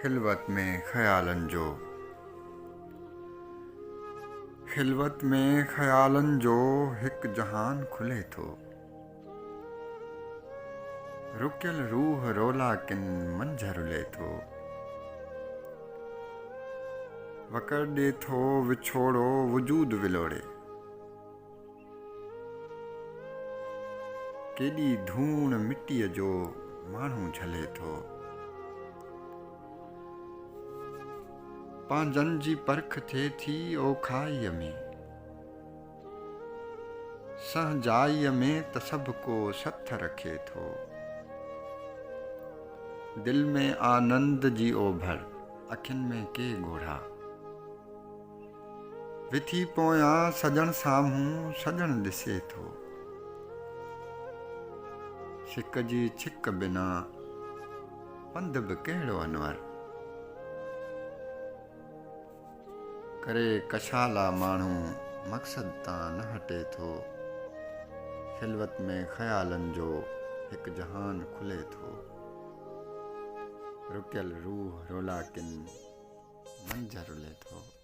खिलवत में ख़यालन जो खिलवत में ख़यालन जो हिक जहान खुले थो। रुकियल रूह रोला किन मंझर रुले थो। वकर ॾे थो विछोड़ो वजूद विलोड़े। केॾी धूण मिटीअ जो माण्हू झले थो। पंहिंजनि जी परख थिए थी ओखाईअ में। सहजाईअ में त सभु को सथ रखे थो। दिल में आनंद जी ओभर अखियुनि में के ॻोढ़ा। विथी पोयां सजण साम्हूं सजण ॾिसे थो। छिक जी छिक बिना पंध बि कहिड़ो अनवर। करे कशाला माण्हू मक़सद तां न हटे थो। खिलवत में ख़यालन जो हिकु जहान खुले थो। रुकियल रूह रोला किन मंझर रुले थो।